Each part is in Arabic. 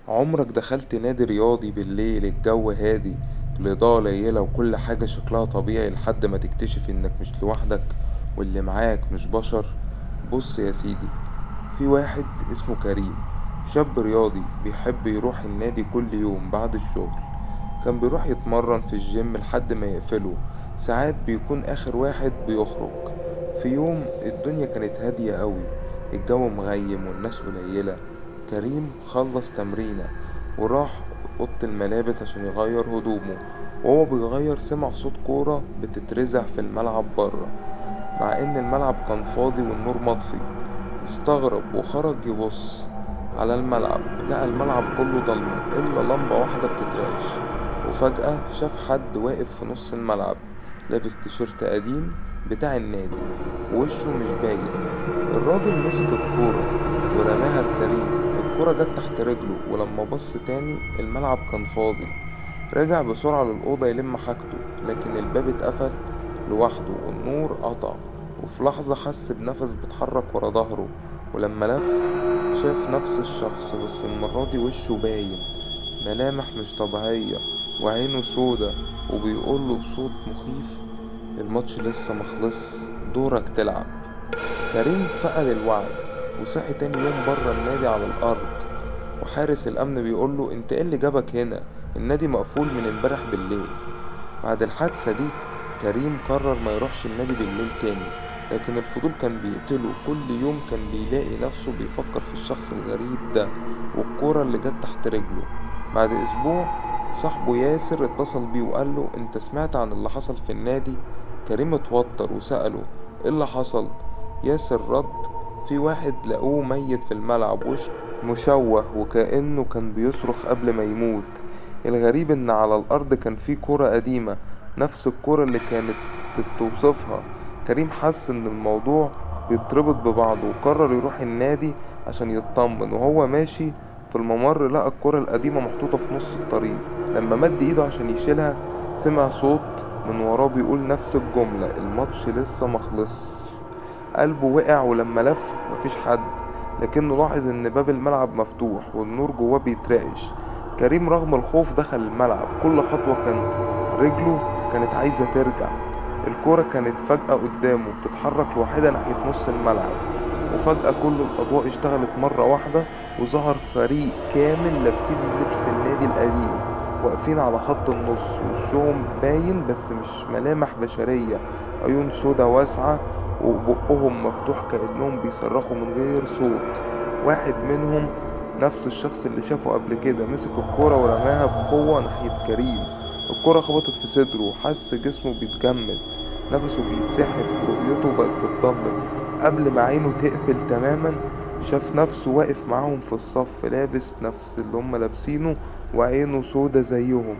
عمرك دخلت نادي رياضي بالليل الجو هادي، الإضاءة قليلة وكل حاجة شكلها طبيعي لحد ما تكتشف إنك مش لوحدك واللي معاك مش بشر؟ بص يا سيدي، في واحد اسمه كريم، شاب رياضي بيحب يروح النادي كل يوم بعد الشغل. كان بيروح يتمرن في الجيم لحد ما يقفله، ساعات بيكون آخر واحد بيخرج. في يوم الدنيا كانت هادية قوي، الجو مغيم والناس قليلة. كريم خلص تمرينه وراح أوضة الملابس عشان يغير هدومه، وهو بيغير سمع صوت كورة بتترزع في الملعب بره، مع إن الملعب كان فاضي والنور مطفي. استغرب وخرج يبص على الملعب، لقى الملعب كله ضلمة إلا لمبة واحدة بتترعش. وفجأة شاف حد واقف في نص الملعب، لابس تيشيرت قديم بتاع النادي ووشه مش باين. الراجل مسك الكورة ورماها لكريم، الكورة جت تحت رجله، ولما بص تاني الملعب كان فاضي. رجع بسرعة للأوضة يلم حاجته، لكن الباب اتقفل لوحده والنور قطع. وفي لحظة حس بنفس بيتحرك ورا ظهره، ولما لف شاف نفس الشخص، بس المرة دي وشه باين، ملامح مش طبيعية وعينه سودا، وبيقوله بصوت مخيف: الماتش لسه مخلص، دورك تلعب. كريم فقد الوعي وصحي تاني يوم بره النادي على الأرض، وحارس الأمن بيقوله: انت ايه اللي جابك هنا؟ النادي مقفول من امبارح بالليل. بعد الحادثة دي كريم قرر ما يروحش النادي بالليل تاني، لكن الفضول كان بيقتله. كل يوم كان بيلاقي نفسه بيفكر في الشخص الغريب ده والكورة اللي جت تحت رجله. بعد أسبوع صاحبه ياسر اتصل بيه وقاله: انت سمعت عن اللي حصل في النادي؟ كريم اتوتر وسأله: ايه اللي حصل؟ ياسر رد: في واحد لقوه ميت في الملعب، وشه مشوه وكأنه كان بيصرخ قبل ما يموت. الغريب ان على الارض كان في كرة قديمة، نفس الكرة اللي كانت بتوصفها. كريم حس ان الموضوع بيتربط ببعضه وقرر يروح النادي عشان يطمن. وهو ماشي في الممر لقى الكرة القديمة محطوطة في نص الطريق. لما مد ايده عشان يشيلها سمع صوت من وراه بيقول نفس الجملة: الماتش لسه مخلص. قلبه وقع، ولما لف مفيش حد، لكنه لاحظ ان باب الملعب مفتوح والنور جواه بيترعش. كريم رغم الخوف دخل الملعب، كل خطوة رجله كانت عايزة ترجع. الكرة كانت فجأة قدامه بتتحرك لوحدها ناحية نص الملعب، وفجأة كل الأضواء اشتغلت مرة واحدة، وظهر فريق كامل لابسين لبس النادي القديم، واقفين على خط النص، وشهم باين بس مش ملامح بشرية، عيون سودا واسعة وبقهم مفتوح كأنهم بيصرخوا من غير صوت. واحد منهم نفس الشخص اللي شافه قبل كده مسك الكورة ورماها بقوة ناحية كريم. الكرة خبطت في صدره وحس جسمه بيتجمد، نفسه بيتسحب ورؤيته بقت بتضلم. قبل ما عينه تقفل تماما شاف نفسه واقف معاهم في الصف، لابس نفس اللي هم لابسينه وعينه سودا زيهم.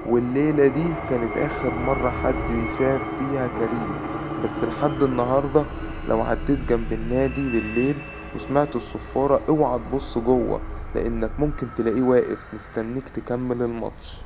والليلة دي كانت آخر مرة حد شاف فيها كريم. بس لحد النهاردة لو عديت جنب النادي بالليل وسمعت الصفارة اوعى تبص جوه، لانك ممكن تلاقيه واقف مستنيك تكمل الماتش.